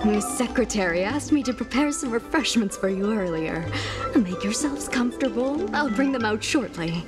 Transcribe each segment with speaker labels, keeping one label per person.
Speaker 1: Miss Secretary asked me to prepare some refreshments for you earlier. Make yourselves comfortable. I'll bring them out shortly.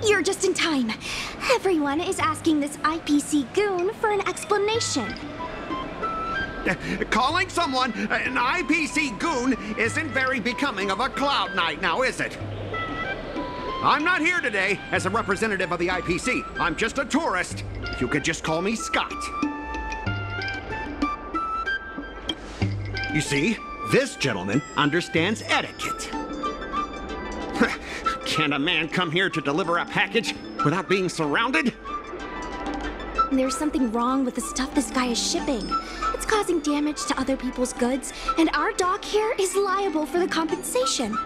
Speaker 2: You're just in time. Everyone is asking this IPC goon for an explanation.
Speaker 3: Calling someone an IPC goon isn't very becoming of a Cloud Knight now, is it? I'm not here today as a representative of the IPC. I'm just a tourist. You could just call me Scott. You see, this gentleman understands etiquette. Can a man come here to deliver a package without being surrounded?
Speaker 2: There's something wrong with the stuff this guy is shipping. It's causing damage to other people's goods, and our dock here is liable for the compensation.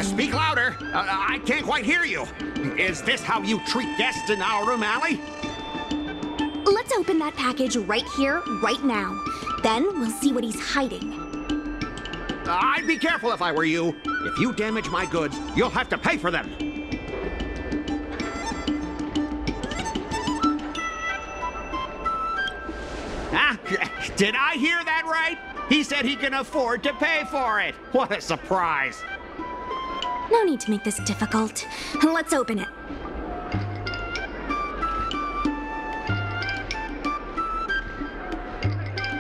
Speaker 3: Speak louder. I can't quite hear you. Is this how you treat guests in Aurum Alley?
Speaker 2: Let's open that package right here, right now. Then we'll see what he's hiding.
Speaker 3: I'd be careful if I were you. If you damage my goods, you'll have to pay for them. Did I hear that right? He said he can afford to pay for it. What a surprise.
Speaker 2: No need to make this difficult. Let's open it.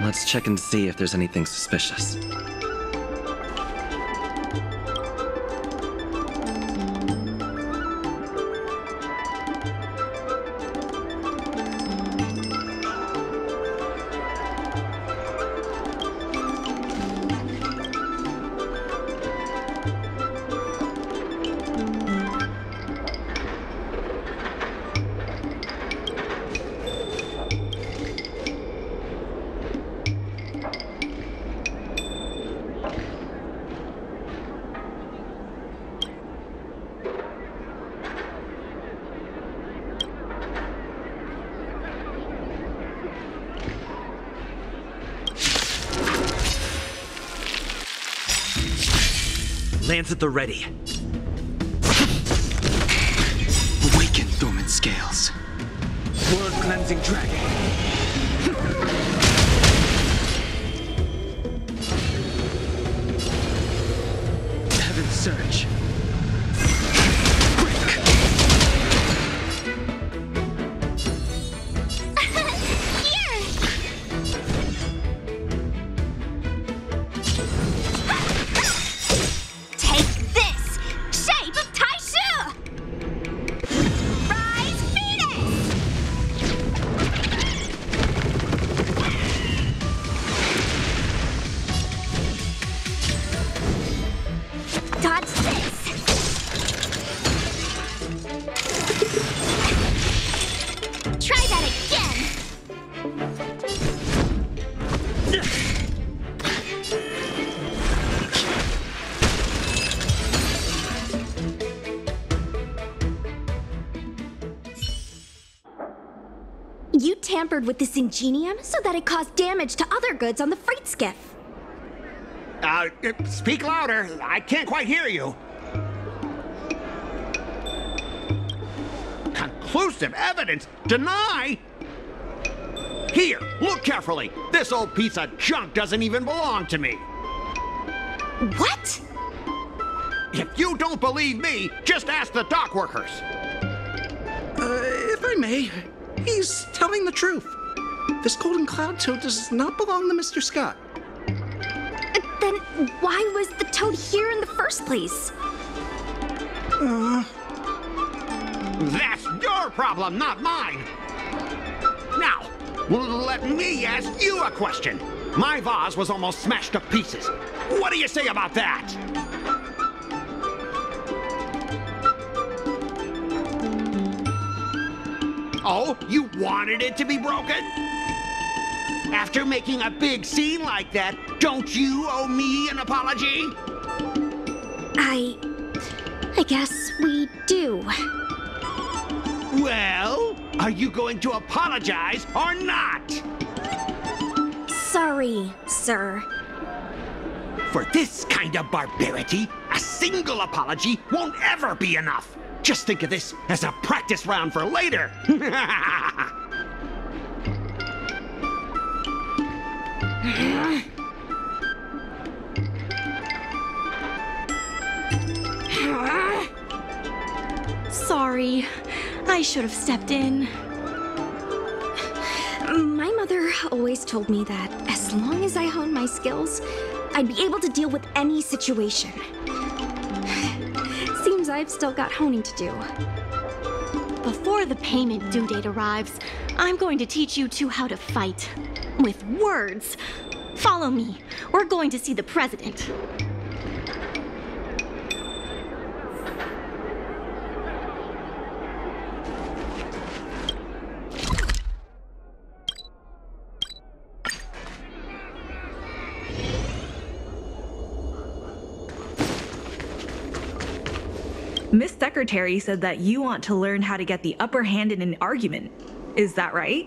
Speaker 4: Let's check and see if there's anything suspicious.
Speaker 5: Lance at the ready.
Speaker 6: Awaken, dormant scales.
Speaker 5: Word cleansing dragon. Heaven surge.
Speaker 2: You tampered with this ingenium so that it caused damage to other goods on the freight skiff.
Speaker 3: Speak louder. I can't quite hear you. Conclusive evidence? Deny? Here, look carefully. This old piece of junk doesn't even belong to me.
Speaker 2: What?
Speaker 3: If you don't believe me, just ask the dock workers.
Speaker 7: If I may, he's telling the truth. This golden cloud toad does not belong to Mr. Scott.
Speaker 2: Then why was the toad here in the first place?
Speaker 3: That's your problem, not mine. Now, let me ask you a question. My vase was almost smashed to pieces. What do you say about that? Oh, you wanted it to be broken? After making a big scene like that, don't you owe me an apology?
Speaker 2: I guess we do.
Speaker 3: Well, are you going to apologize or not?
Speaker 2: Sorry, sir.
Speaker 3: For this kind of barbarity, a single apology won't ever be enough. Just think of this as a practice round for later.
Speaker 8: Sorry, I should have stepped in.
Speaker 2: My mother always told me that as long as I honed my skills, I'd be able to deal with any situation. Seems I've still got honing to do.
Speaker 8: Before the payment due date arrives, I'm going to teach you two how to fight. With words. Follow me. We're going to see the president.
Speaker 9: Miss Secretary said that you want to learn how to get the upper hand in an argument. Is that right?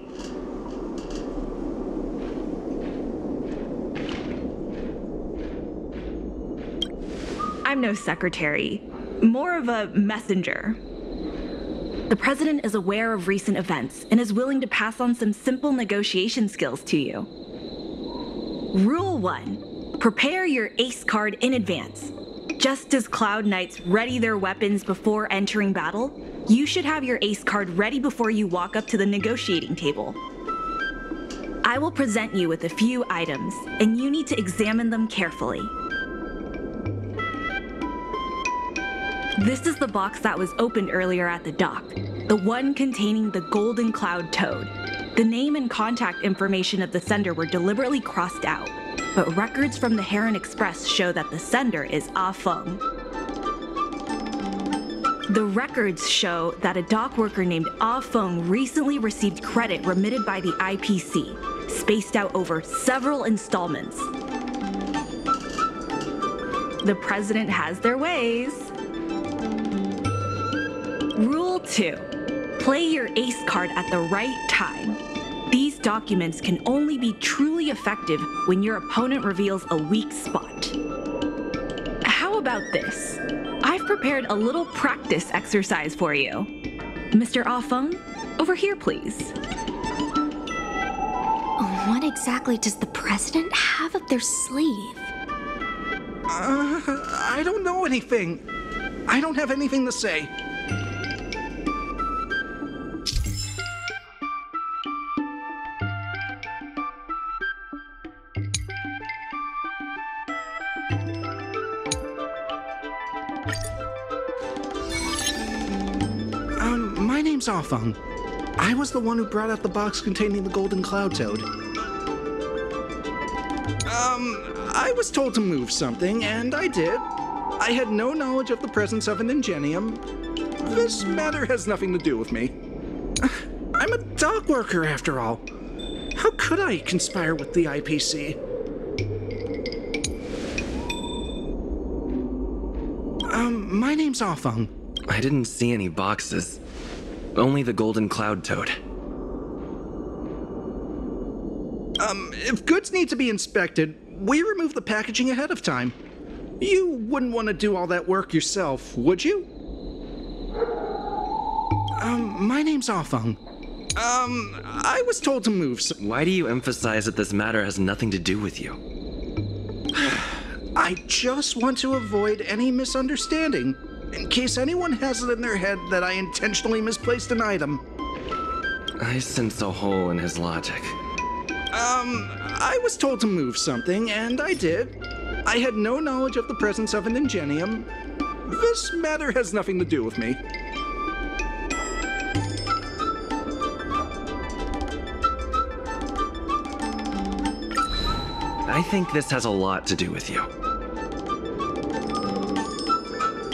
Speaker 9: I'm no secretary, more of a messenger. The president is aware of recent events and is willing to pass on some simple negotiation skills to you. Rule 1. Prepare your ace card in advance. Just as Cloud Knights ready their weapons before entering battle, you should have your ace card ready before you walk up to the negotiating table. I will present you with a few items, and you need to examine them carefully. This is the box that was opened earlier at the dock, the one containing the golden cloud toad. The name and contact information of the sender were deliberately crossed out, but records from the Heron Express show that the sender is Ah Feng. The records show that a dock worker named Ah Feng recently received credit remitted by the IPC, spaced out over several installments. The president has their ways. Rule 2. Play your ace card at the right time. These documents can only be truly effective when your opponent reveals a weak spot. How about this? I've prepared a little practice exercise for you. Mr. Ah Feng, over here please.
Speaker 2: What exactly does the president have up their sleeve?
Speaker 7: I don't know anything. I don't have anything to say. My name's Ah Feng. I was the one who brought out the box containing the golden cloud toad. I was told to move something, and I did. I had no knowledge of the presence of an ingenium. This matter has nothing to do with me. I'm a dock worker, after all. How could I conspire with the IPC? My name's Ah Feng.
Speaker 4: I didn't see any boxes. Only the golden cloud toad.
Speaker 7: If goods need to be inspected, we remove the packaging ahead of time. You wouldn't want to do all that work yourself, would you? My name's Ah Feng. I was told to move some.
Speaker 4: Why do you emphasize that this matter has nothing to do with you?
Speaker 7: I just want to avoid any misunderstanding. in case anyone has it in their head that I intentionally misplaced an item.
Speaker 4: I sense a hole in his logic.
Speaker 7: I was told to move something, and I did. I had no knowledge of the presence of an ingenium. This matter has nothing to do with me.
Speaker 4: I think this has a lot to do with you.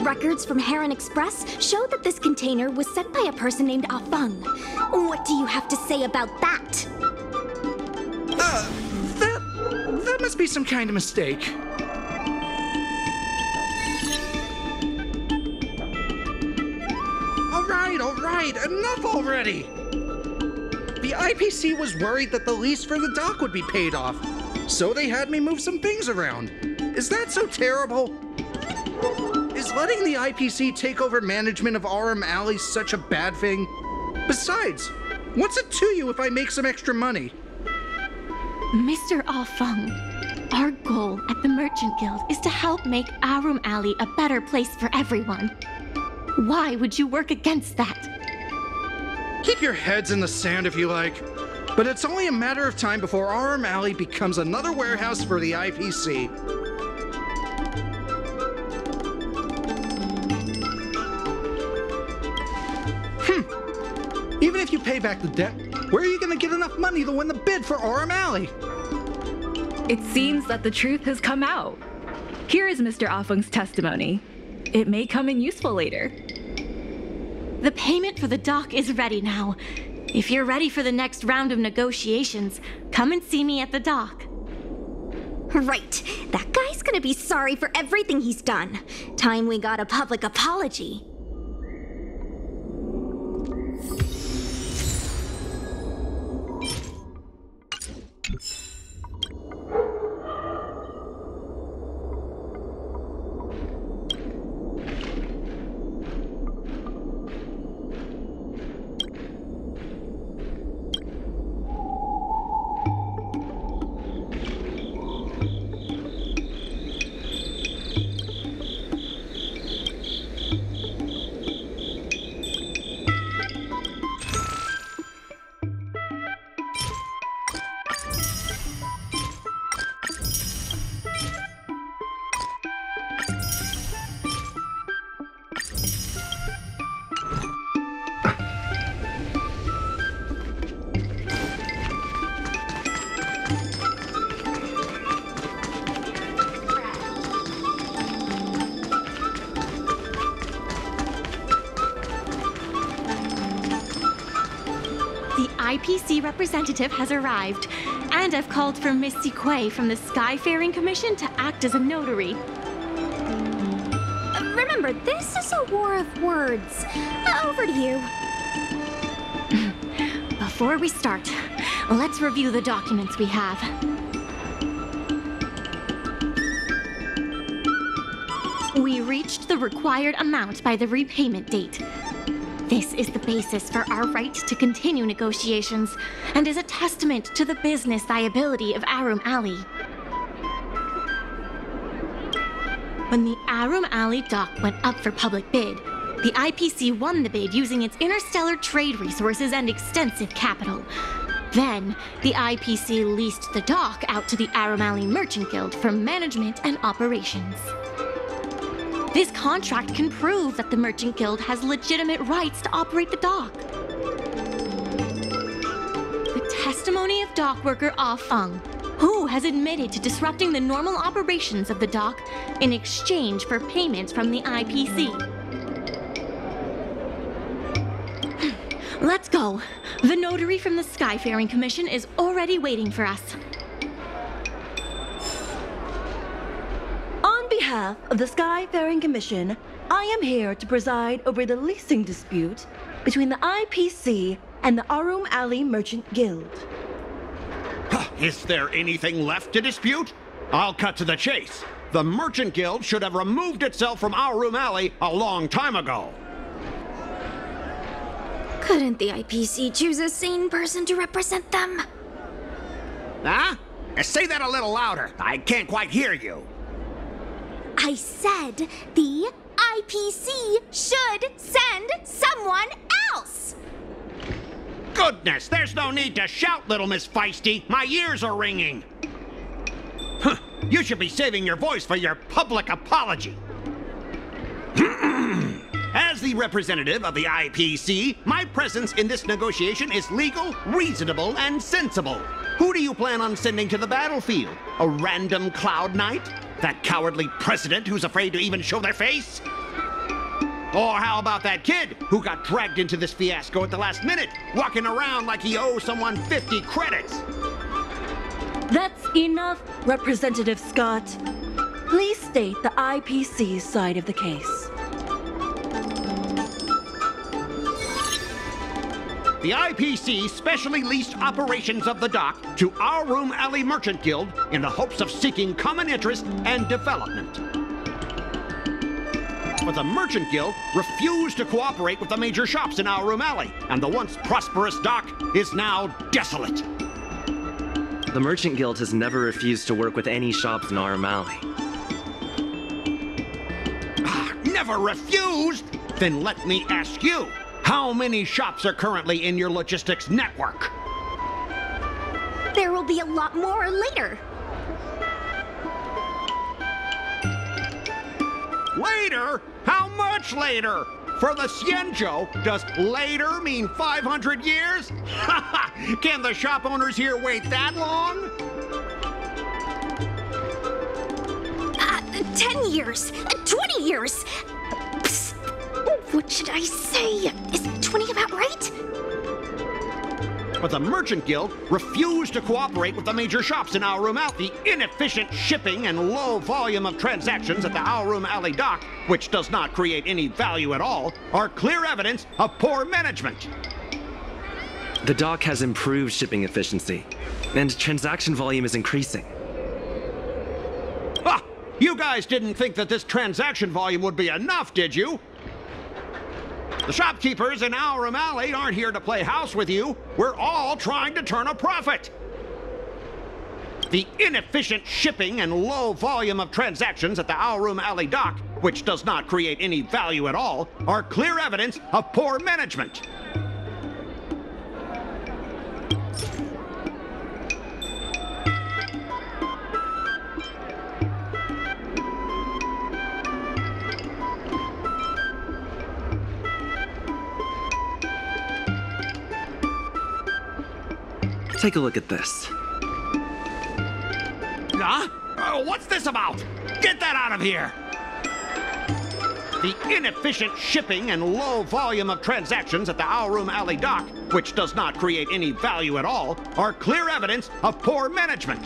Speaker 2: Records from Heron Express show that this container was sent by a person named Afeng. What do you have to say about that?
Speaker 7: That must be some kind of mistake. All right, enough already! The IPC was worried that the lease for the dock would be paid off, so they had me move some things around. Is that so terrible? Is letting the IPC take over management of Aurum Alley such a bad thing? Besides, what's it to you if I make some extra money?
Speaker 8: Mr. Afeng, our goal at the Merchant Guild is to help make Aurum Alley a better place for everyone. Why would you work against that?
Speaker 7: Keep your heads in the sand if you like, but it's only a matter of time before Aurum Alley becomes another warehouse for the IPC. Even if you pay back the debt, where are you going to get enough money to win the bid for Aurum Alley?
Speaker 9: It seems that the truth has come out. Here is Mr. Afeng's testimony. It may come in useful later.
Speaker 8: The payment for the dock is ready now. If you're ready for the next round of negotiations, come and see me at the dock.
Speaker 2: Right. That guy's gonna be sorry for everything he's done. Time we got a public apology.
Speaker 8: IPC representative has arrived, and I've called for Miss Siquei from the Skyfaring Commission to act as a notary.
Speaker 2: Remember, this is a war of words. Over to you.
Speaker 8: Before we start, let's review the documents we have. We reached the required amount by the repayment date. This is the basis for our right to continue negotiations and is a testament to the business viability of Aurum Alley. When the Aurum Alley dock went up for public bid, the IPC won the bid using its interstellar trade resources and extensive capital. Then, the IPC leased the dock out to the Aurum Alley Merchant Guild for management and operations. This contract can prove that the Merchant Guild has legitimate rights to operate the dock. The testimony of dock worker Afeng, who has admitted to disrupting the normal operations of the dock in exchange for payments from the IPC. Let's go. The notary from the Skyfaring Commission is already waiting for us.
Speaker 10: On behalf of the Skyfaring Commission, I am here to preside over the leasing dispute between the IPC and the Aurum Alley Merchant Guild.
Speaker 3: Is there anything left to dispute? I'll cut to the chase. The Merchant Guild should have removed itself from Aurum Alley a long time ago.
Speaker 2: Couldn't the IPC choose a sane person to represent them?
Speaker 3: Huh? Say that a little louder. I can't quite hear you.
Speaker 2: I said the IPC should send someone else.
Speaker 3: Goodness, there's no need to shout, little Miss Feisty. My ears are ringing. Huh, you should be saving your voice for your public apology. As the representative of the IPC, my presence in this negotiation is legal, reasonable, and sensible. Who do you plan on sending to the battlefield? A random Cloud Knight? That cowardly president who's afraid to even show their face? Or how about that kid who got dragged into this fiasco at the last minute, walking around like he owes someone 50 credits?
Speaker 10: That's enough, Representative Scott. Please state the IPC's side of the case.
Speaker 3: The IPC specially leased operations of the dock to Aurum Alley Merchant Guild in the hopes of seeking common interest and development. But the Merchant Guild refused to cooperate with the major shops in Aurum Alley, and the once prosperous dock is now desolate.
Speaker 4: The Merchant Guild has never refused to work with any shops in Aurum Alley.
Speaker 3: Never refused? Then let me ask you. How many shops are currently in your logistics network?
Speaker 2: There will be a lot more later.
Speaker 3: Later? How much later? For the Xianzhou, does later mean 500 years? Can the shop owners here wait that long?
Speaker 2: 10 years, 20 years. Psst. What should I say? Is 20 about right?
Speaker 3: But the Merchant Guild refused to cooperate with the major shops in Aurum Alley. The inefficient shipping and low volume of transactions at the Aurum Alley dock, which does not create any value at all, are clear evidence of poor management.
Speaker 4: The dock has improved shipping efficiency, and transaction volume is increasing.
Speaker 3: Ah! You guys didn't think that this transaction volume would be enough, did you? The shopkeepers in Aurum Alley aren't here to play house with you. We're all trying to turn a profit. The inefficient shipping and low volume of transactions at the Aurum Alley dock, which does not create any value at all, are clear evidence of poor management.
Speaker 4: Take a look at this.
Speaker 3: Huh? What's this about? Get that out of here! The inefficient shipping and low volume of transactions at the Aurum Alley dock, which does not create any value at all, are clear evidence of poor management.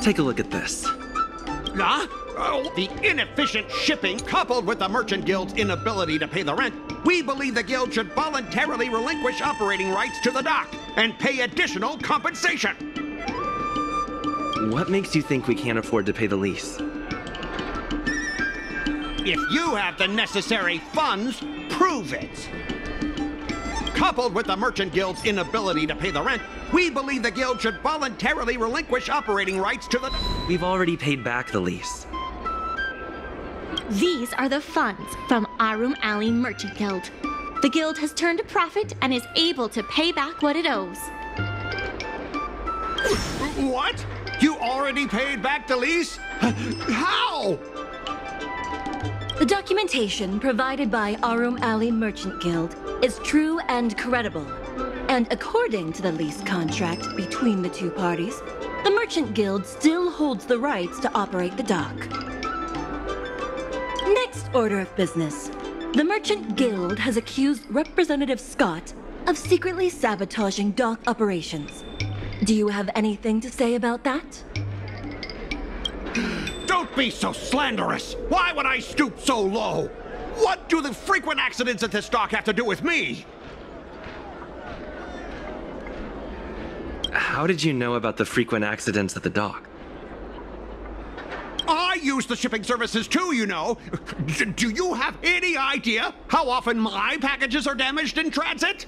Speaker 4: Take a look at this.
Speaker 3: Huh? The inefficient shipping, coupled with the Merchant Guild's inability to pay the rent, we believe the Guild should voluntarily relinquish operating rights to the dock and pay additional compensation.
Speaker 4: What makes you think we can't afford to pay the lease?
Speaker 3: If you have the necessary funds, prove it. Coupled with the Merchant Guild's inability to pay the rent, we believe the Guild should voluntarily relinquish operating rights to the...
Speaker 4: We've already paid back the lease.
Speaker 8: These are the funds from Aurum Alley Merchant Guild. The guild has turned a profit and is able to pay back what it owes.
Speaker 3: What? You already paid back the lease? How?
Speaker 10: The documentation provided by Aurum Alley Merchant Guild is true and credible. And according to the lease contract between the two parties, the Merchant Guild still holds the rights to operate the dock. Next order of business. The Merchant Guild has accused Representative Scott of secretly sabotaging dock operations. Do you have anything to say about that?
Speaker 3: Don't be so slanderous! Why would I stoop so low? What do the frequent accidents at this dock have to do with me?
Speaker 4: How did you know about the frequent accidents at the dock?
Speaker 3: I use the shipping services too, you know. Do you have any idea how often my packages are damaged in transit?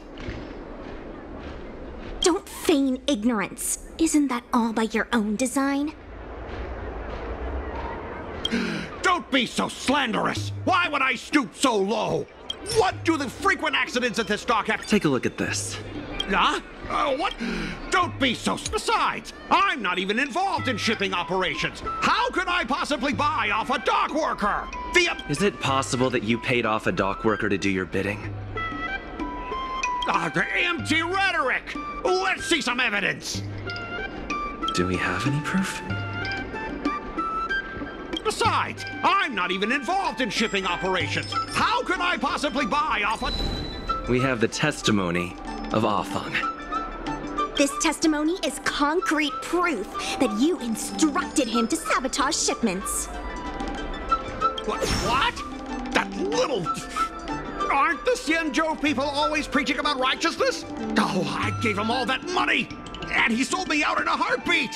Speaker 2: Don't feign ignorance. Isn't that all by your own design?
Speaker 3: Don't be so slanderous! Why would I stoop so low? What do the frequent accidents at this dock have?
Speaker 4: Take a look at this.
Speaker 3: Huh? What? Don't be so... Besides, I'm not even involved in shipping operations. How could I possibly buy off a dock worker?
Speaker 4: Is it possible that you paid off a dock worker to do your bidding?
Speaker 3: The empty rhetoric! Let's see some evidence!
Speaker 4: Do we have any proof?
Speaker 3: Besides, I'm not even involved in shipping operations. How could I possibly buy off a...
Speaker 4: We have the testimony of Afang.
Speaker 2: This testimony is concrete proof that you instructed him to sabotage shipments.
Speaker 3: What? That little... Aren't the Xianzhou people always preaching about righteousness? Oh, I gave him all that money, and he sold me out in a heartbeat!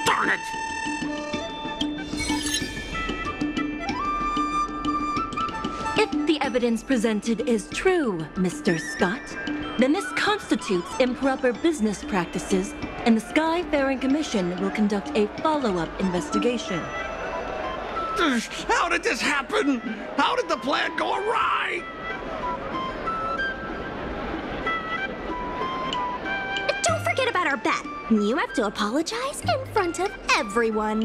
Speaker 3: Darn it!
Speaker 10: If the evidence presented is true, Mr. Scott, then this constitutes improper business practices, and the Skyfaring Commission will conduct a follow-up investigation.
Speaker 3: How did this happen? How did the plan go awry?
Speaker 2: Don't forget about our bet. You have to apologize in front of everyone.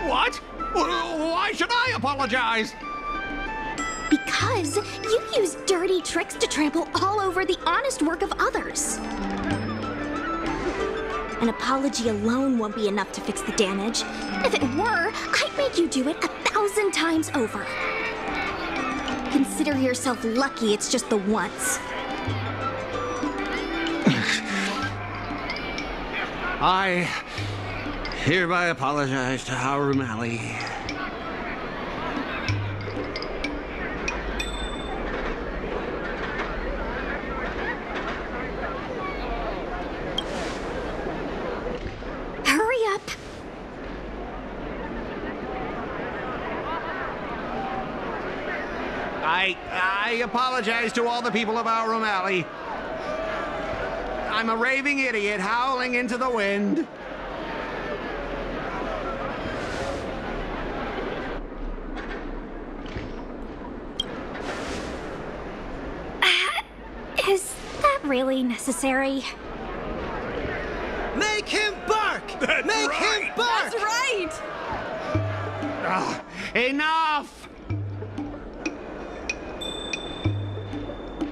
Speaker 3: What? Why should I apologize?
Speaker 2: Because you use dirty tricks to trample all over the honest work of others. An apology alone won't be enough to fix the damage. If it were, I'd make you do it 1,000 times over. Consider yourself lucky it's just the once.
Speaker 3: I hereby apologize to Aurum Alley.
Speaker 2: Hurry up.
Speaker 3: I apologize to all the people of Aurum Alley. I'm a raving idiot howling into the wind.
Speaker 2: Is that really necessary?
Speaker 6: Make him bark!
Speaker 3: That's
Speaker 6: Make
Speaker 3: right.
Speaker 6: him bark!
Speaker 10: That's right!
Speaker 3: Enough!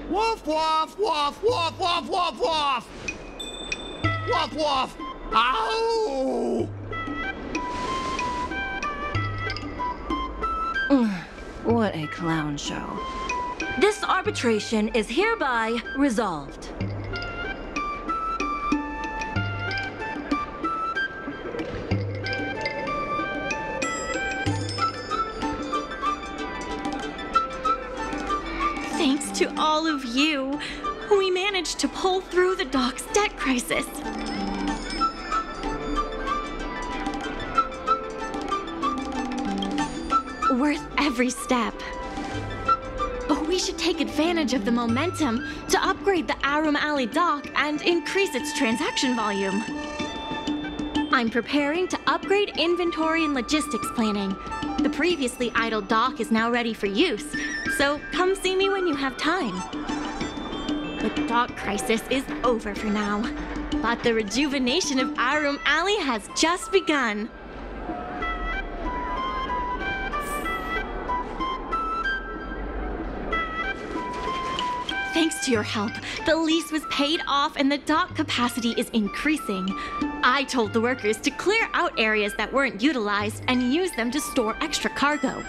Speaker 3: Woof, woof, woof, woof, woof, woof, woof! Woof, woof! Ow!
Speaker 10: What a clown show. This arbitration is hereby resolved.
Speaker 8: Thanks to all of you, we managed to pull through the dock's debt crisis. Worth every step. We should take advantage of the momentum to upgrade the Aurum Alley dock and increase its transaction volume. I'm preparing to upgrade inventory and logistics planning. The previously idle dock is now ready for use, so come see me when you have time. The dock crisis is over for now, but the rejuvenation of Aurum Alley has just begun. Thanks to your help, the lease was paid off and the dock capacity is increasing. I told the workers to clear out areas that weren't utilized and use them to store extra cargo.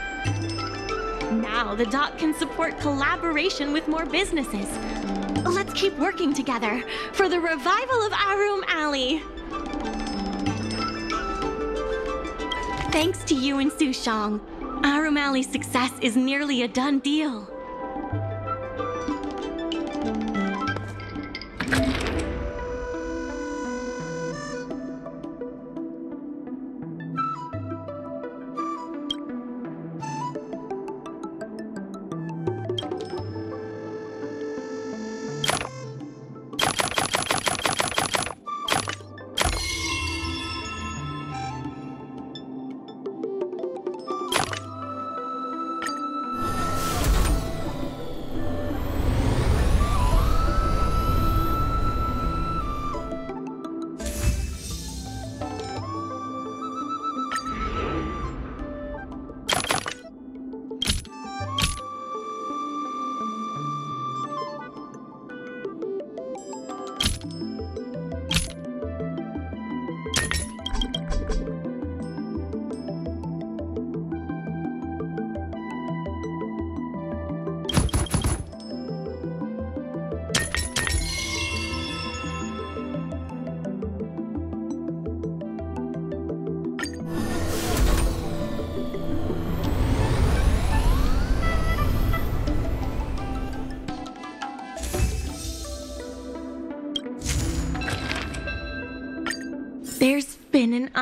Speaker 8: Now the dock can support collaboration with more businesses. Let's keep working together for the revival of Aurum Alley. Thanks to you and Sushong, Aurum Alley's success is nearly a done deal.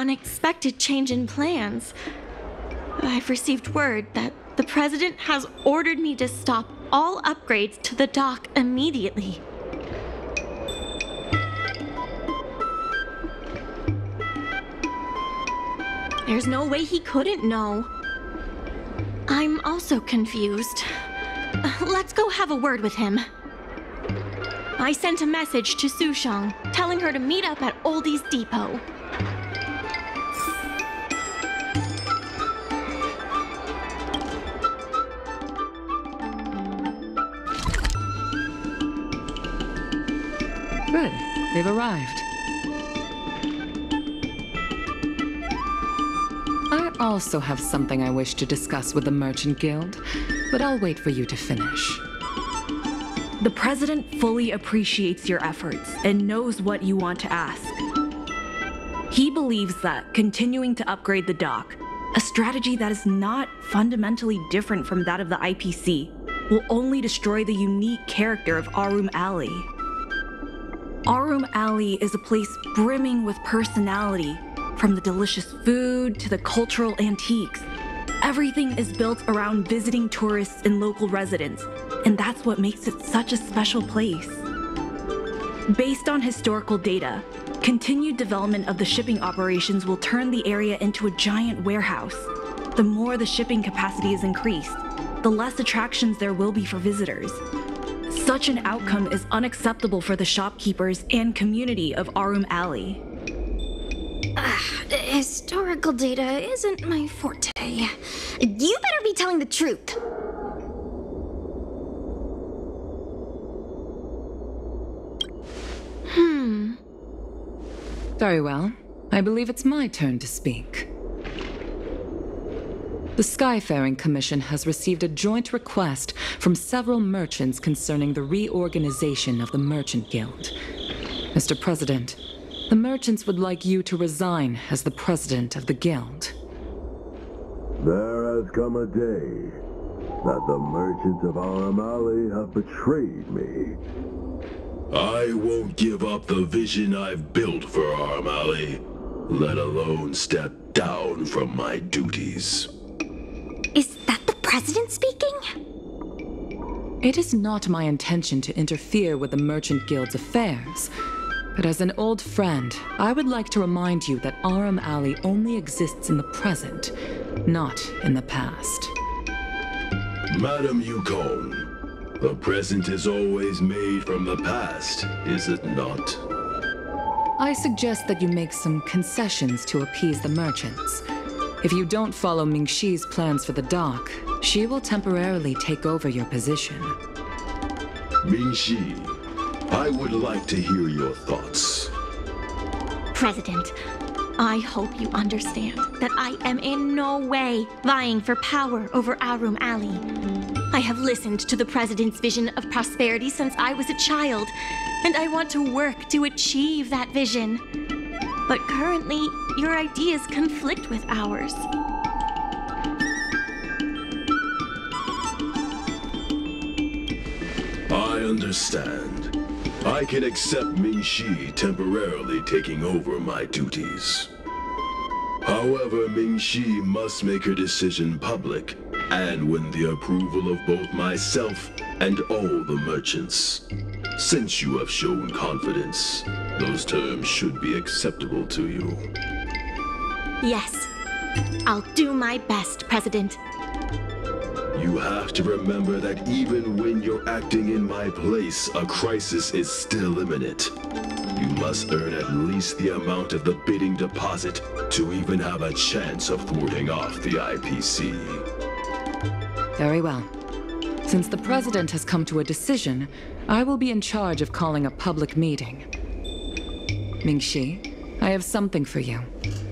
Speaker 8: unexpected change in plans. I've received word that the President has ordered me to stop all upgrades to the dock immediately. There's no way he couldn't know. I'm also confused. Let's go have a word with him. I sent a message to Sushang, telling her to meet up at Oldie's Depot.
Speaker 11: Good. They've arrived. I also have something I wish to discuss with the Merchant Guild, but I'll wait for you to finish.
Speaker 9: The President fully appreciates your efforts and knows what you want to ask. He believes that continuing to upgrade the dock, a strategy that is not fundamentally different from that of the IPC, will only destroy the unique character of Aurum Alley. Aurum Alley is a place brimming with personality, from the delicious food to the cultural antiques. Everything is built around visiting tourists and local residents, and that's what makes it such a special place. Based on historical data, continued development of the shipping operations will turn the area into a giant warehouse. The more the shipping capacity is increased, the less attractions there will be for visitors. Such an outcome is unacceptable for the shopkeepers and community of Aurum Alley.
Speaker 2: Historical data isn't my forte. You better be telling the truth.
Speaker 11: Very well. I believe it's my turn to speak. The Skyfaring Commission has received a joint request from several merchants concerning the reorganization of the Merchant Guild. Mr. President, the merchants would like you to resign as the president of the guild.
Speaker 12: There has come a day that the merchants of Aurum Alley have betrayed me. I won't give up the vision I've built for Aurum Alley, let alone step down from my duties.
Speaker 2: Is that the president speaking?
Speaker 11: It is not my intention to interfere with the Merchant Guild's affairs, but as an old friend, I would like to remind you that Aurum Alley only exists in the present, not in the past.
Speaker 12: Madam Yukon, the present is always made from the past, is it not?
Speaker 11: I suggest that you make some concessions to appease the merchants. If you don't follow Mingxi's plans for the dock, she will temporarily take over your position.
Speaker 12: Mingxi, I would like to hear your thoughts.
Speaker 8: President, I hope you understand that I am in no way vying for power over Aurum Alley. I have listened to the President's vision of prosperity since I was a child, and I want to work to achieve that vision. But currently, your ideas conflict with ours.
Speaker 12: I understand. I can accept Mingxi temporarily taking over my duties. However, Mingxi must make her decision public and win the approval of both myself and all the merchants. Since you have shown confidence, those terms should be acceptable to you.
Speaker 8: Yes, I'll do my best, President.
Speaker 12: You have to remember that even when you're acting in my place, a crisis is still imminent. You must earn at least the amount of the bidding deposit to even have a chance of thwarting off the IPC.
Speaker 11: Very well. Since the President has come to a decision, I will be in charge of calling a public meeting. Mingxi, I have something for you.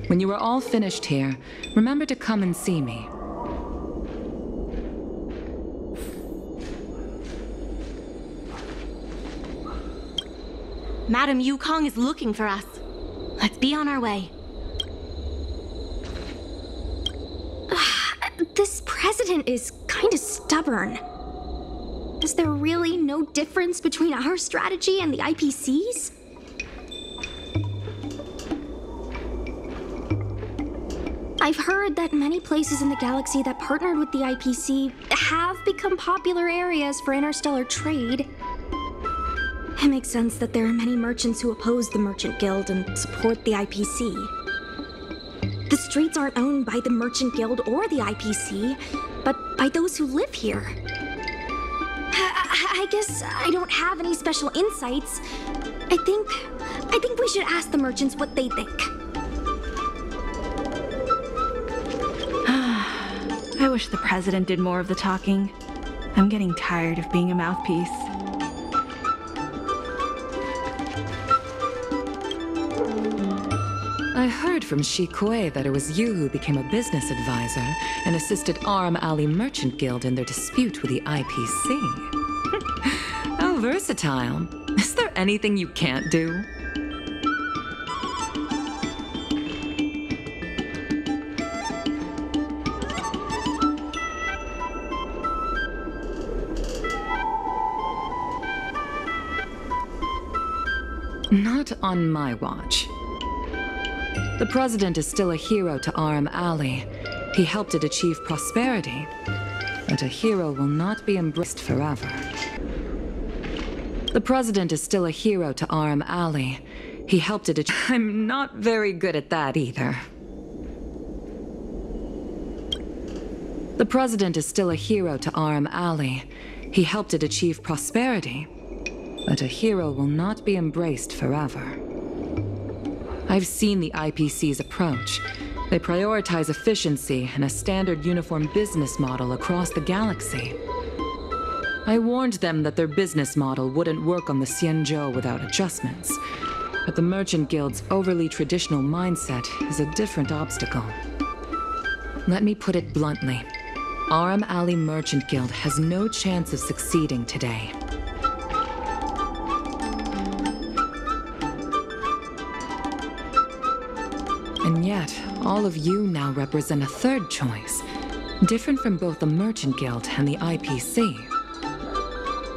Speaker 11: When you are all finished here, remember to come and see me.
Speaker 8: Madam Yukong is looking for us. Let's be on our way.
Speaker 2: This president is kind of stubborn. Is there really no difference between our strategy and the IPC's? I've heard that many places in the galaxy that partnered with the IPC have become popular areas for interstellar trade. It makes sense that there are many merchants who oppose the Merchant Guild and support the IPC. The streets aren't owned by the Merchant Guild or the IPC, but by those who live here. I guess I don't have any special insights. I think we should ask the merchants what they think.
Speaker 9: I wish the president did more of the talking. I'm getting tired of being a mouthpiece.
Speaker 11: I heard from Shikue that it was you who became a business advisor and assisted Aurum Alley Merchant Guild in their dispute with the IPC. How versatile. Is there anything you can't do? Not on my watch. The president is still a hero to Aurum Alley. He helped it achieve prosperity. But a hero will not be embraced forever. The president is still a hero to Aurum Alley. He helped it achieve... I'm not very good at that either. The president is still a hero to Aurum Alley. He helped it achieve prosperity. But a hero will not be embraced forever. I've seen the IPC's approach. They prioritize efficiency and a standard uniform business model across the galaxy. I warned them that their business model wouldn't work on the Xianzhou without adjustments. But the Merchant Guild's overly traditional mindset is a different obstacle. Let me put it bluntly. Aurum Alley Merchant Guild has no chance of succeeding today. And yet, all of you now represent a third choice, different from both the Merchant Guild and the IPC.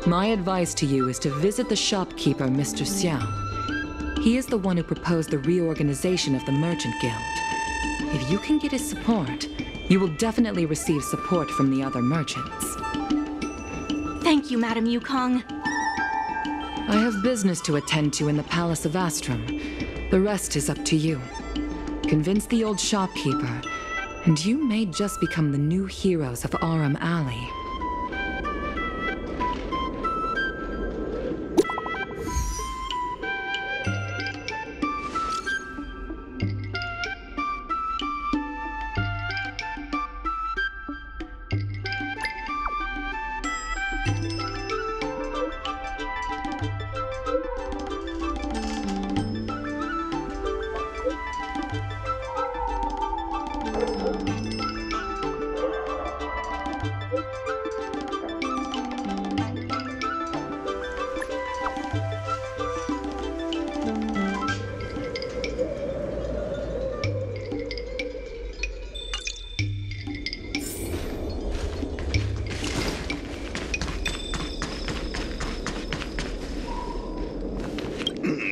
Speaker 11: My advice to you is to visit the shopkeeper, Mr. Xiao. He is the one who proposed the reorganization of the Merchant Guild. If you can get his support, you will definitely receive support from the other merchants.
Speaker 8: Thank you, Madam Yukong.
Speaker 11: I have business to attend to in the Palace of Astrum. The rest is up to you. Convince the old shopkeeper, and you may just become the new heroes of Aurum Alley.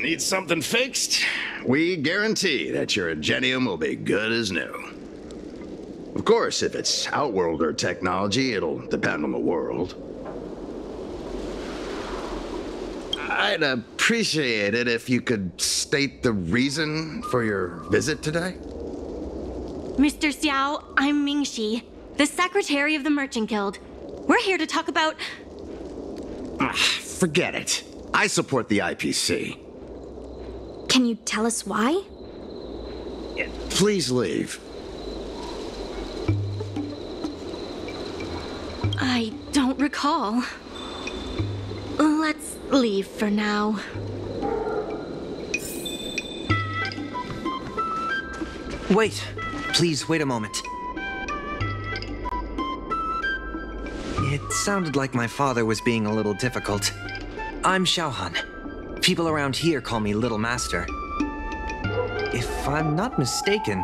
Speaker 13: Need something fixed? We guarantee that your Ingenium will be good as new. Of course, if it's Outworlder technology, it'll depend on the world. I'd appreciate it if you could state the reason for your visit today.
Speaker 8: Mr. Xiao, I'm Mingxi, the secretary of the Merchant Guild. We're here to talk about...
Speaker 13: Forget it. I support the IPC.
Speaker 2: Can you tell us why?
Speaker 13: Please leave.
Speaker 8: I don't recall. Let's leave for now.
Speaker 14: Wait. Please wait a moment. It sounded like my father was being a little difficult. I'm Xiaohan. People around here call me Little Master. If I'm not mistaken,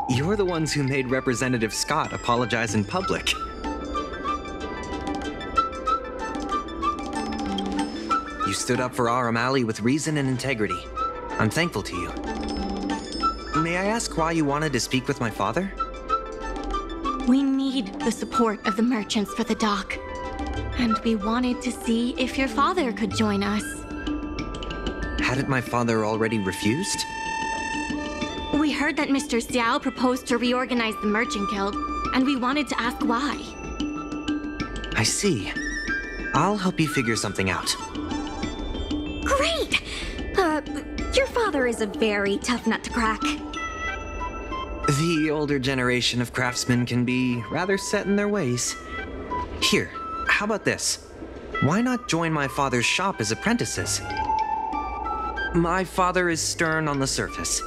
Speaker 14: you're the ones who made Representative Scott apologize in public. You stood up for Aurum Alley with reason and integrity. I'm thankful to you. May I ask why you wanted to speak with my father?
Speaker 8: We need the support of the merchants for the dock. And we wanted to see if your father could join us.
Speaker 14: Hadn't my father already refused?
Speaker 8: We heard that Mr. Xiao proposed to reorganize the Merchant Guild, and we wanted to ask why.
Speaker 14: I see. I'll help you figure something out.
Speaker 2: Great! Your father is a very tough nut to crack.
Speaker 14: The older generation of craftsmen can be rather set in their ways. Here, how about this? Why not join my father's shop as apprentices? My father is stern on the surface,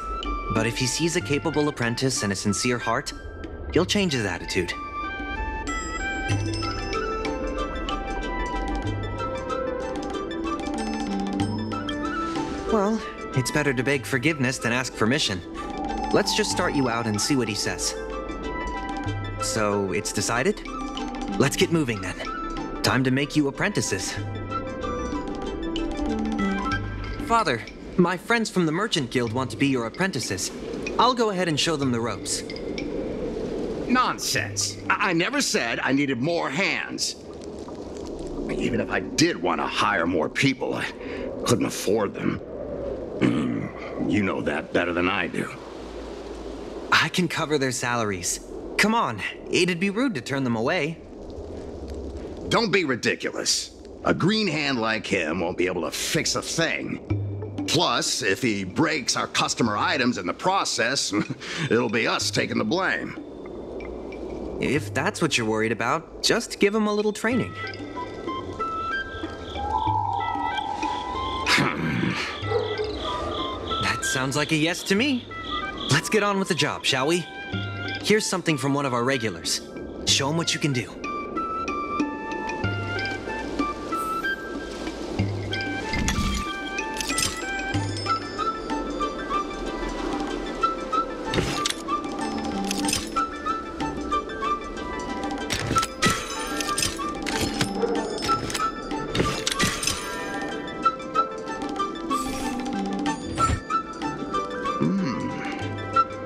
Speaker 14: but if he sees a capable apprentice and a sincere heart, he'll change his attitude. Well, it's better to beg forgiveness than ask permission. Let's just start you out and see what he says. So, it's decided? Let's get moving then. Time to make you apprentices. Father, my friends from the Merchant Guild want to be your apprentices. I'll go ahead and show them the ropes.
Speaker 13: Nonsense. I never said I needed more hands. Even if I did want to hire more people, I couldn't afford them. You know that better than I do.
Speaker 14: I can cover their salaries. Come on, it'd be rude to turn them away.
Speaker 13: Don't be ridiculous. A green hand like him won't be able to fix a thing. Plus, if he breaks our customer items in the process, it'll be us taking the blame.
Speaker 14: If that's what you're worried about, just give him a little training. That sounds like a yes to me. Let's get on with the job, shall we? Here's something from one of our regulars. Show him what you can do.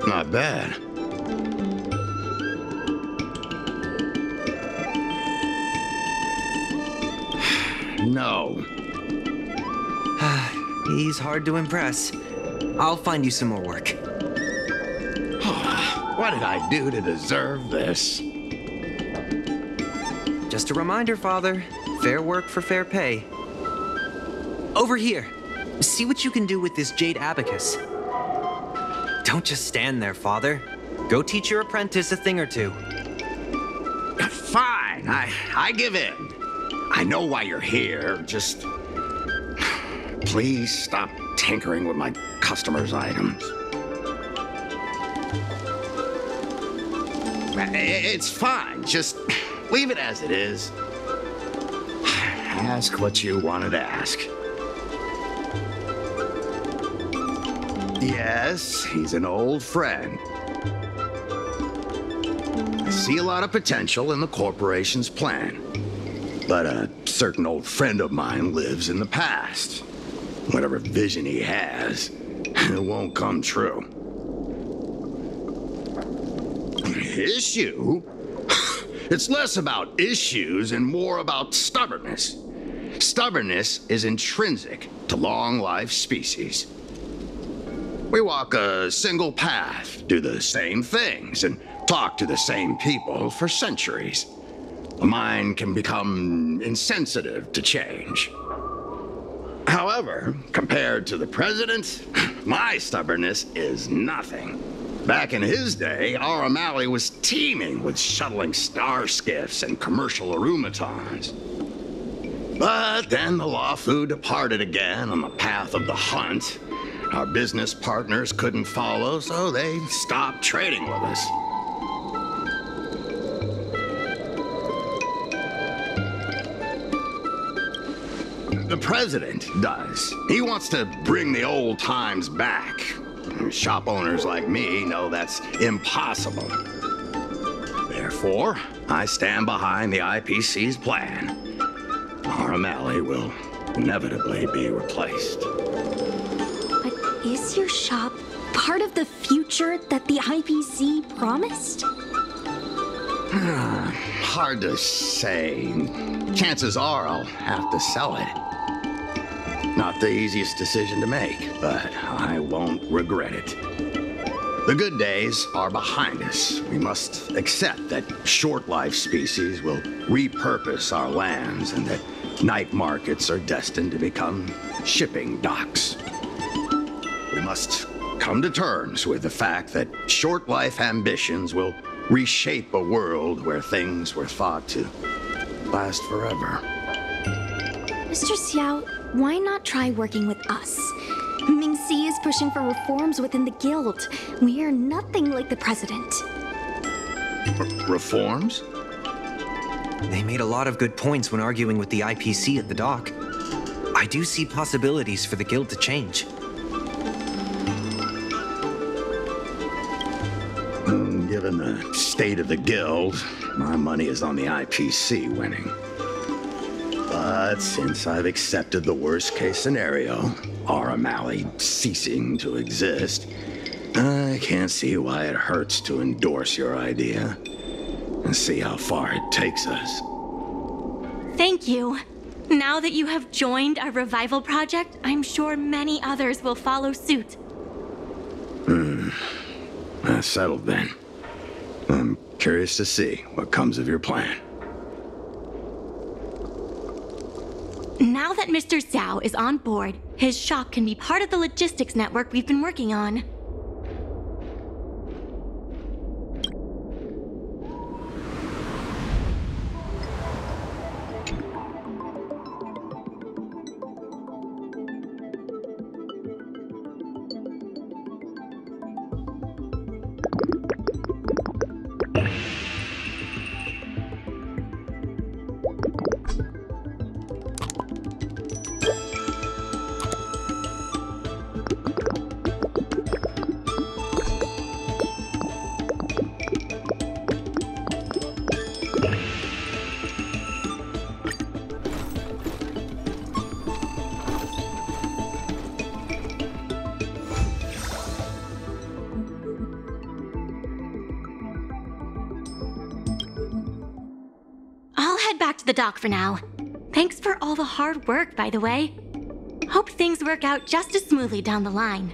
Speaker 13: Not bad. No.
Speaker 14: He's hard to impress. I'll find you some more work.
Speaker 13: What did I do to deserve this?
Speaker 14: Just a reminder, Father. Fair work for fair pay. Over here. See what you can do with this jade abacus. Don't just stand there, Father. Go teach your apprentice a thing or two.
Speaker 13: Fine, I give in. I know why you're here, just... Please stop tinkering with my customers' items. It's fine, just leave it as it is. Ask what you wanted to ask. Yes, he's an old friend. I see a lot of potential in the corporation's plan. But a certain old friend of mine lives in the past. Whatever vision he has, it won't come true. Issue? It's less about issues and more about stubbornness. Stubbornness is intrinsic to long-life species. We walk a single path, do the same things, and talk to the same people for centuries. The mind can become insensitive to change. However, compared to the president, my stubbornness is nothing. Back in his day, Aurum Alley was teeming with shuttling star skiffs and commercial arumatons. But then the Lawfu departed again on the path of the hunt. Our business partners couldn't follow, so they stopped trading with us. The president does. He wants to bring the old times back. Shop owners like me know that's impossible. Therefore, I stand behind the IPC's plan. Aurum Alley will inevitably be replaced.
Speaker 2: But is your shop part of the future that the IPC promised?
Speaker 13: Hard to say. Chances are I'll have to sell it. Not the easiest decision to make, but I won't regret it. The good days are behind us. We must accept that short-life species will repurpose our lands and that night markets are destined to become shipping docks. We must come to terms with the fact that short-life ambitions will reshape a world where things were thought to last forever.
Speaker 2: Mr. Xiao, why not try working with us? Ming-Si is pushing for reforms within the guild. We are nothing like the president.
Speaker 13: Reforms?
Speaker 14: They made a lot of good points when arguing with the IPC at the dock. I do see possibilities for the guild to change.
Speaker 13: Given the state of the guild, my money is on the IPC winning. But since I've accepted the worst-case scenario, Aurum Alley ceasing to exist, I can't see why it hurts to endorse your idea and see how far it takes us.
Speaker 8: Thank you. Now that you have joined our revival project, I'm sure many others will follow suit.
Speaker 13: That's settled then. I'm curious to see what comes of your plan.
Speaker 8: Now that Mr. Xiao is on board, his shop can be part of the logistics network we've been working on. Back to the dock for now. Thanks for all the hard work, by the way. Hope things work out just as smoothly down the line.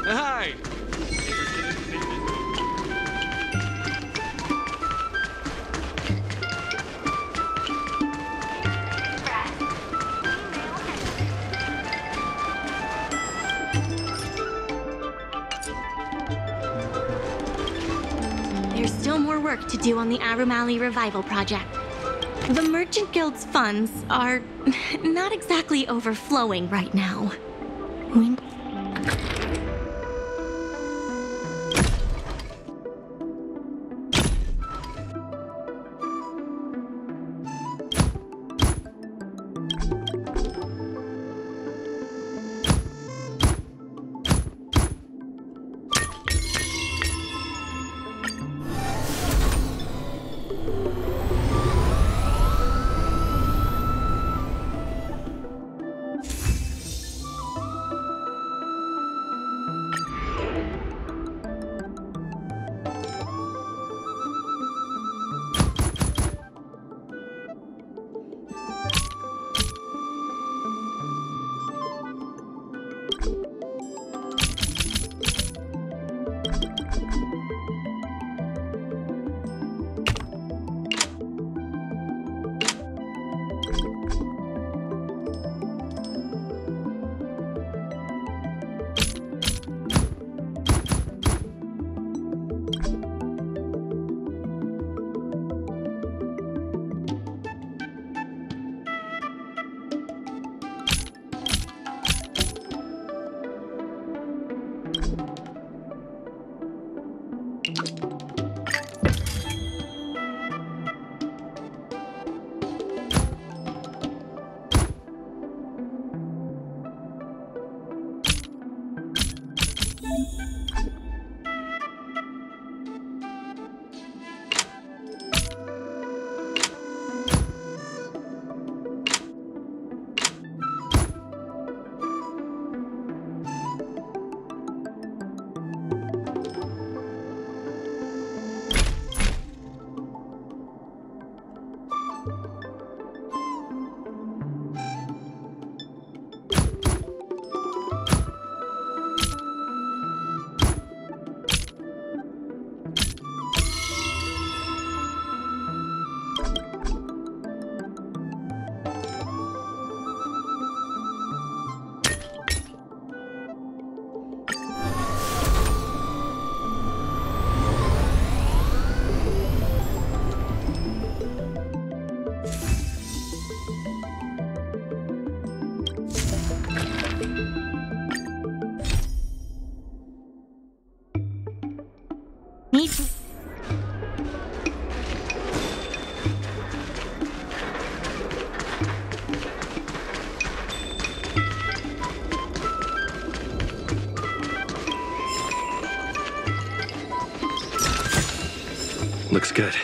Speaker 5: Hi!
Speaker 8: There's still more work to do on the Aurum Alley revival project. The Merchant Guild's funds are not exactly overflowing right now.
Speaker 4: Looks good.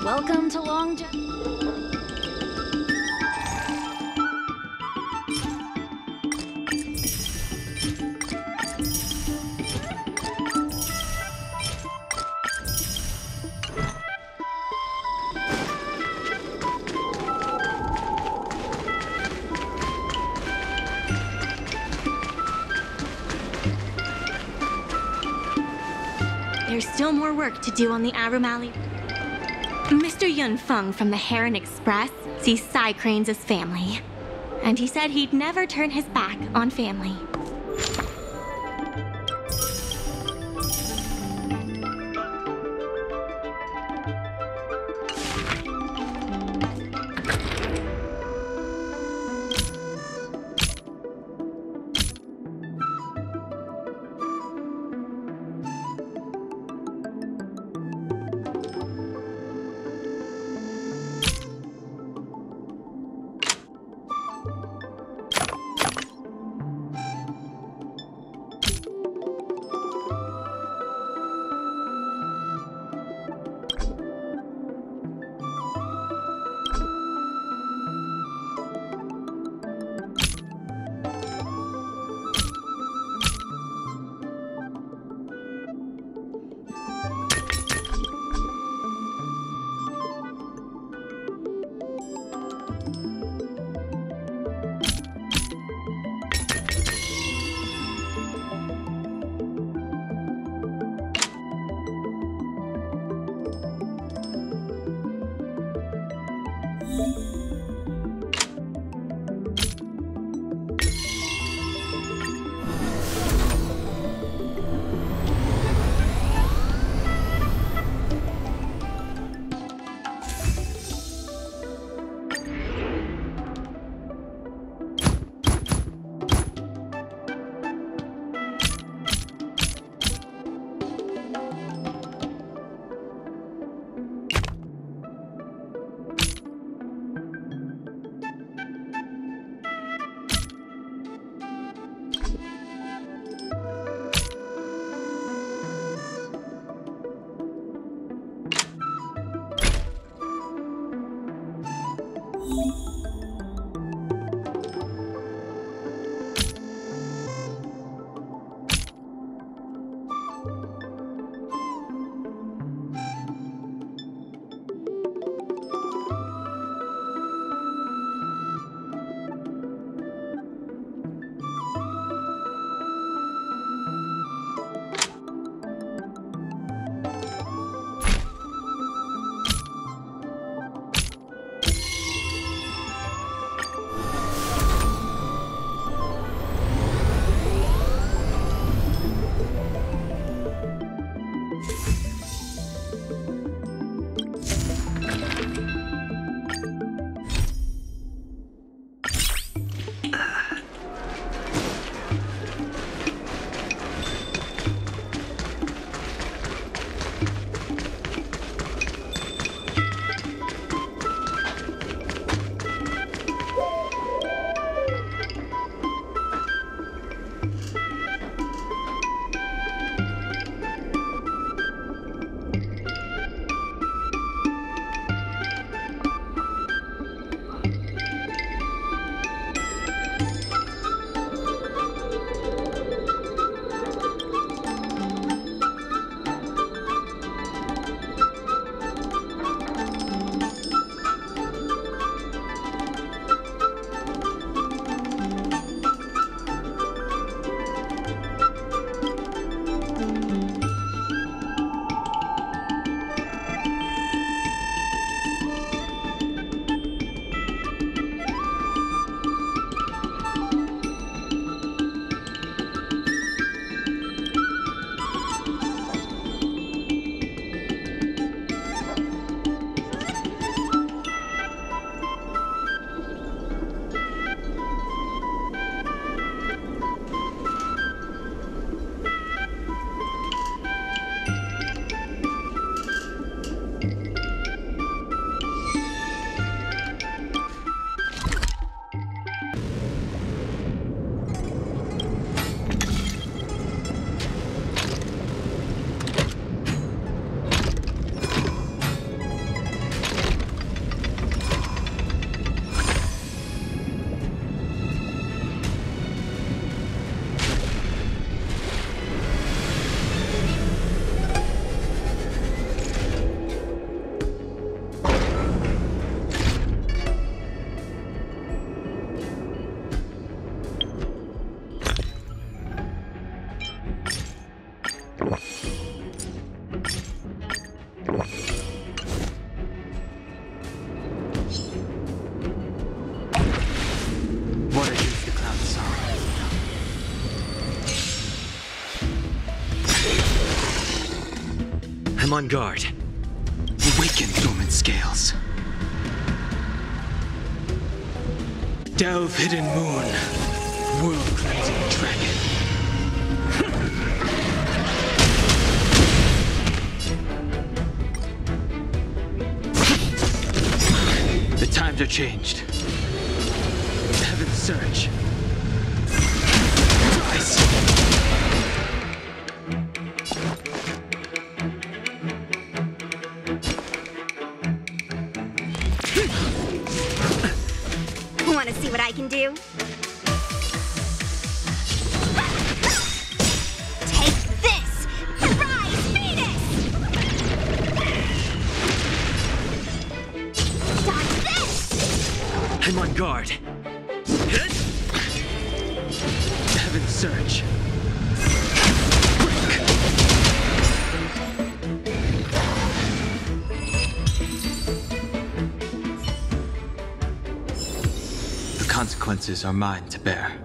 Speaker 2: Welcome to Long John.
Speaker 8: there's still more work to do on the Aurum Alley. Mr. Yun Feng from the Heron Express sees Psy Cranes as family, and he said he'd never turn his back on family.
Speaker 4: I'm on guard.
Speaker 6: Awaken dormant scales.
Speaker 5: Delve hidden moon. World cleansing dragon. The times are changed. Heaven's surge. Rise.
Speaker 2: Want to see what I can do? Take this! Rise, Venus! Dodge this!
Speaker 4: I'm on guard.
Speaker 5: Heaven's surge.
Speaker 6: The consequences are mine to bear.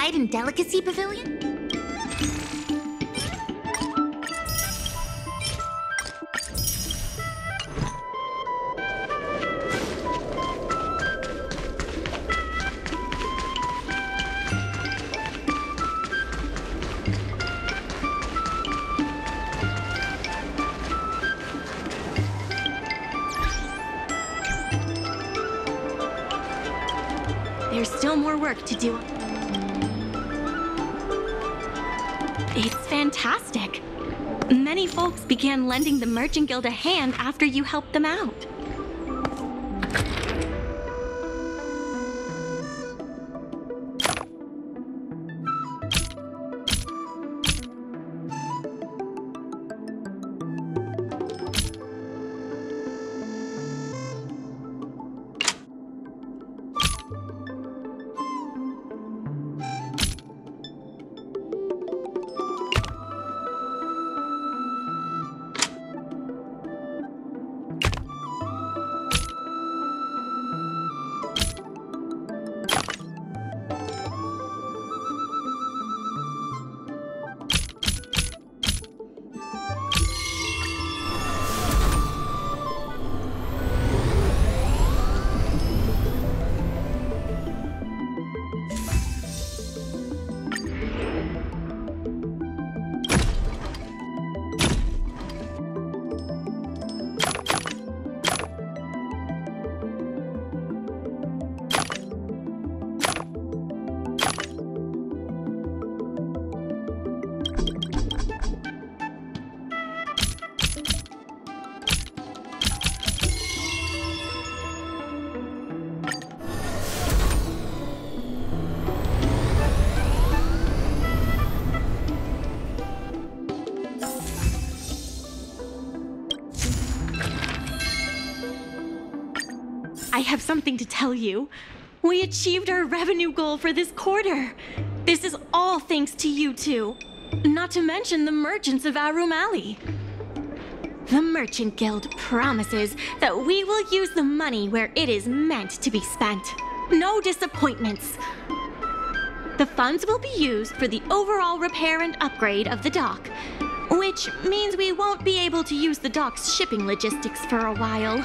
Speaker 8: Pride and Delicacy Pavilion? There's still more work to do. It's fantastic. Many folks began lending the Merchant Guild a hand after you helped them out. I have something to tell you. We achieved our revenue goal for this quarter. This is all thanks to you two. Not to mention the merchants of Aurum Alley. The Merchant Guild promises that we will use the money where it is meant to be spent. No disappointments. The funds will be used for the overall repair and upgrade of the dock, which means we won't be able to use the dock's shipping logistics for a while.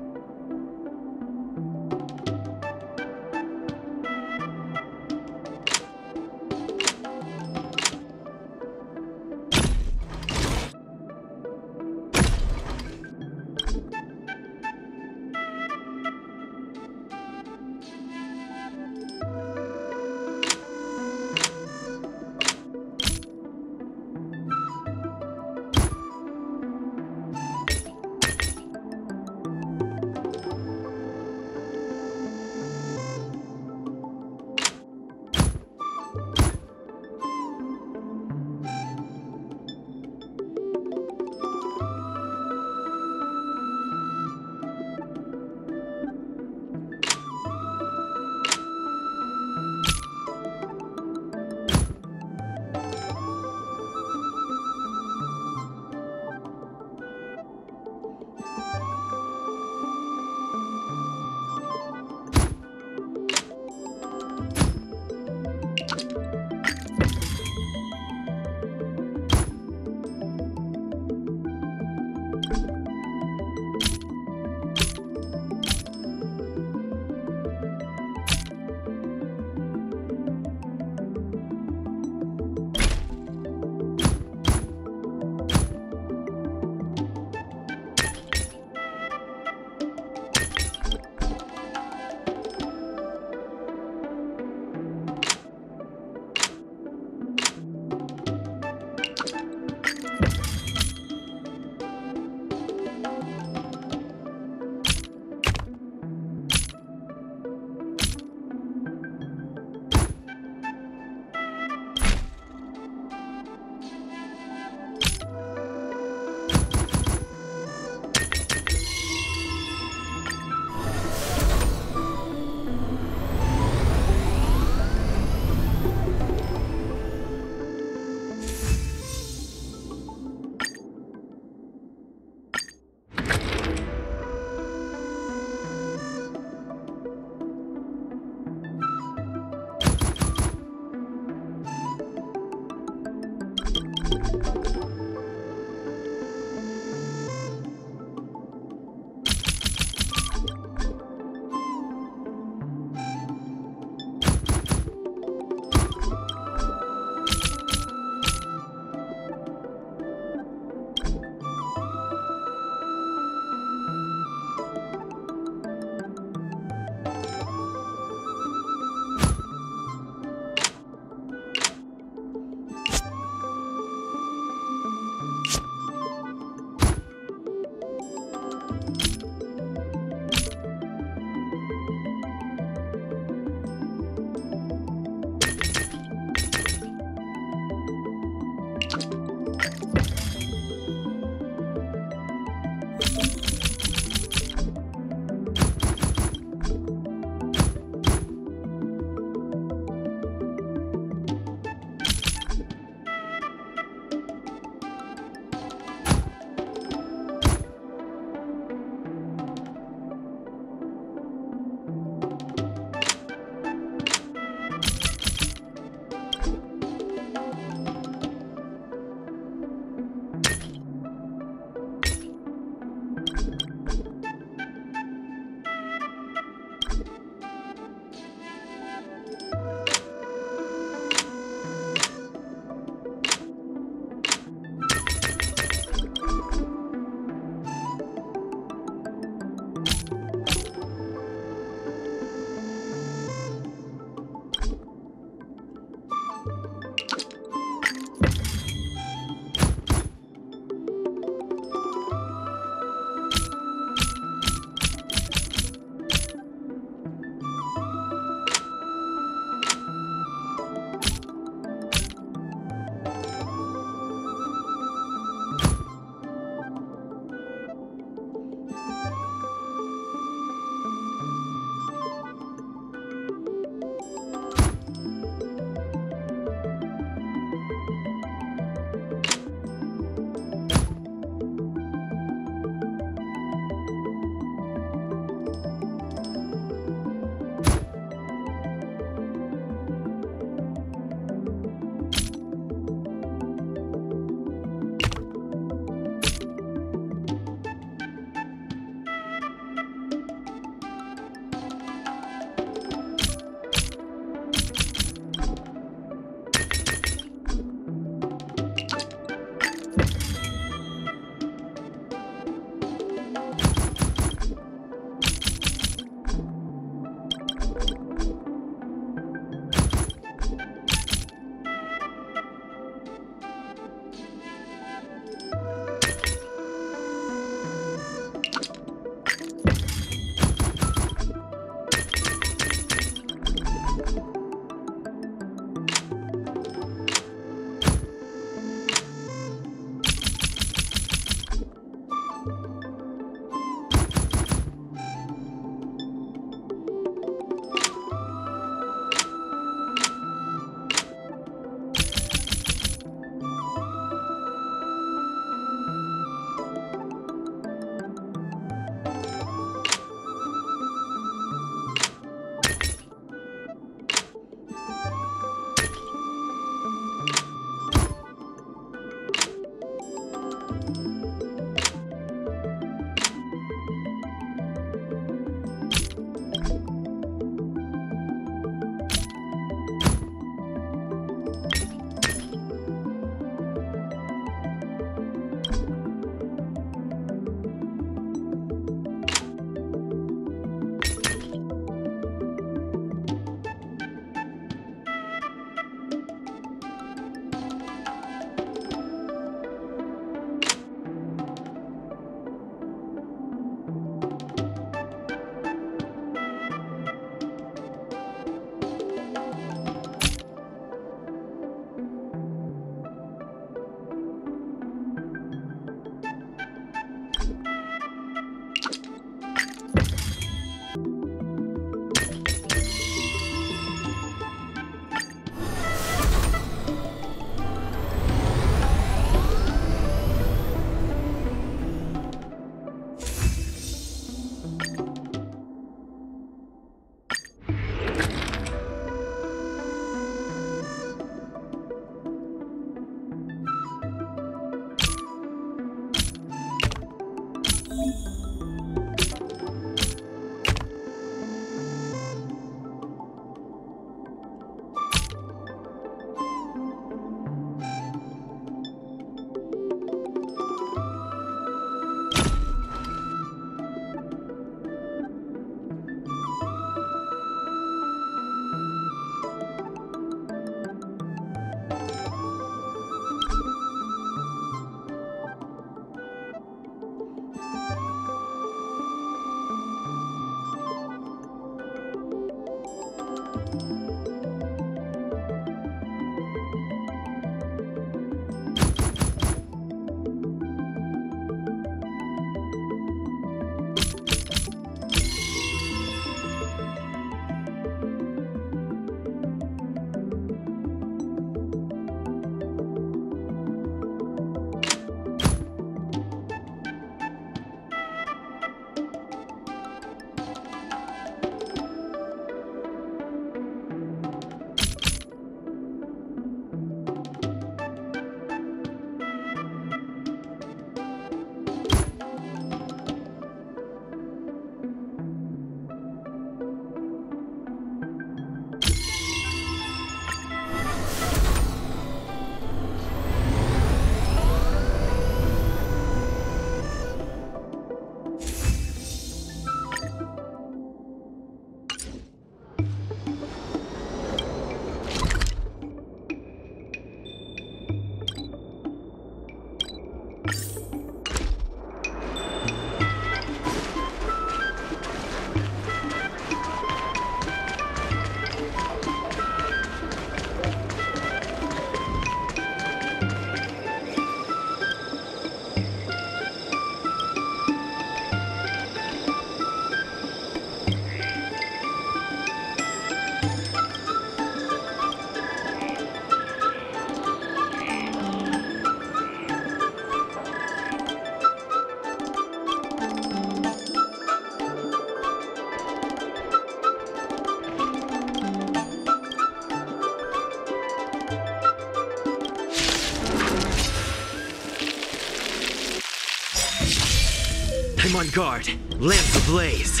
Speaker 4: I'm on guard. Lance ablaze.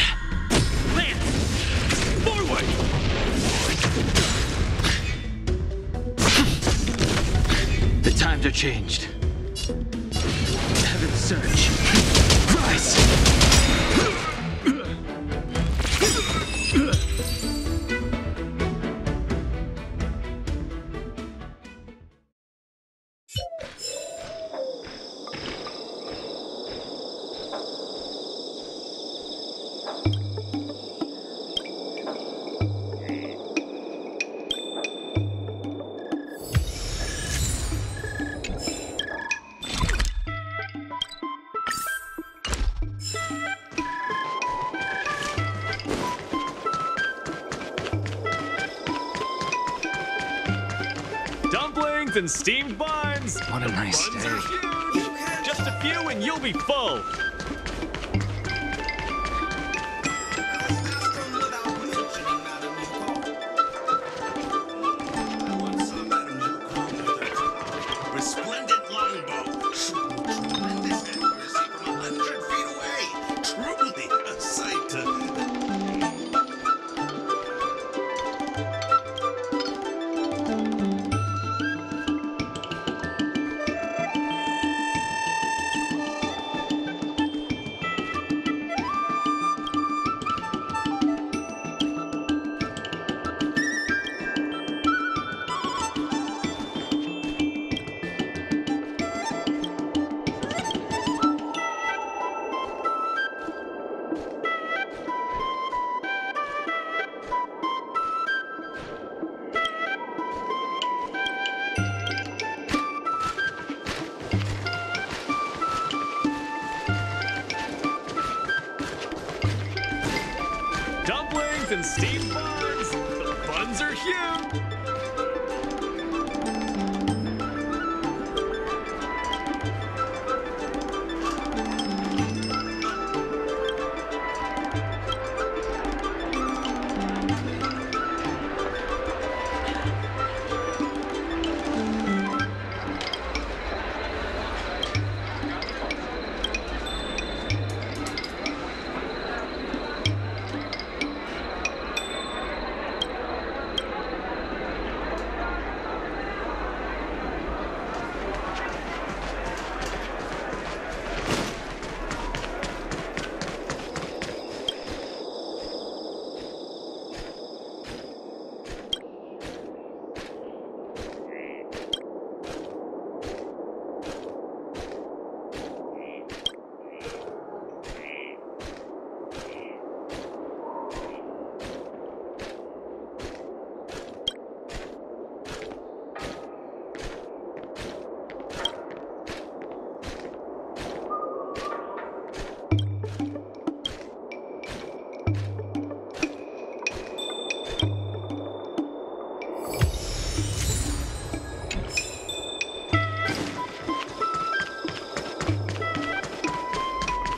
Speaker 4: Lance! Forward!
Speaker 5: The times are changed. Heaven's surge. Rise!
Speaker 15: Dumplings and steamed buns.
Speaker 14: What a nice
Speaker 15: Buns
Speaker 14: day.
Speaker 15: are huge. Just a few and you'll be full.
Speaker 16: Resplendent longbow, shooting tremendous accuracy from 100 feet away. Truly a sight to...
Speaker 15: Dumplings and steamed buns. The buns are huge.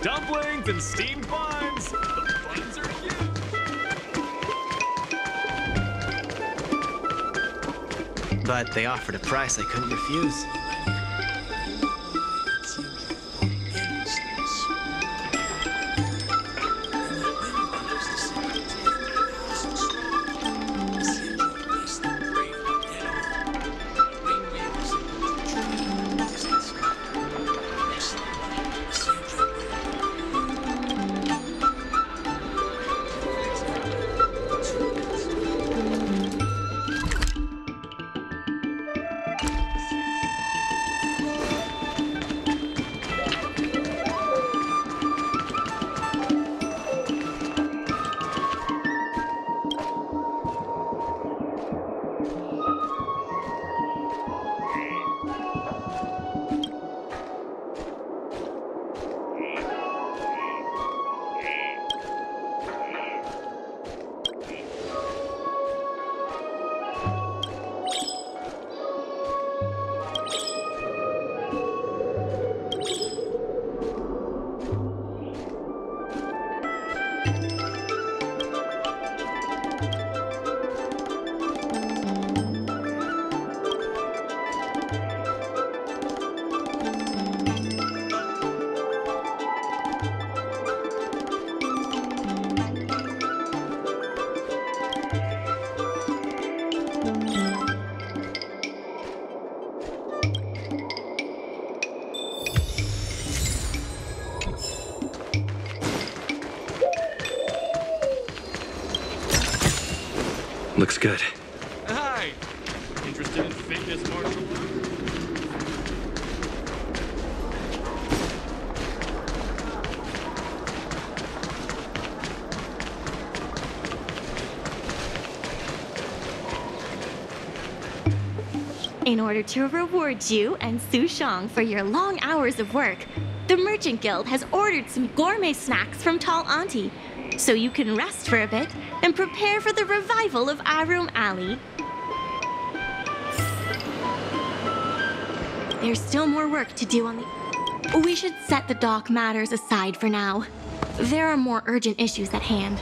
Speaker 15: Dumplings and steamed buns. The buns are huge.
Speaker 14: But they offered a price I couldn't refuse.
Speaker 4: Looks good.
Speaker 15: Hi! Interested in fitness martial arts?
Speaker 8: In order to reward you and Su Shang for your long hours of work, the Merchant Guild has ordered some gourmet snacks from Tall Auntie, so you can rest for a bit and prepare for the revival of Aurum Alley. There's still more work to do on the... We should set the dock matters aside for now. There are more urgent issues at hand.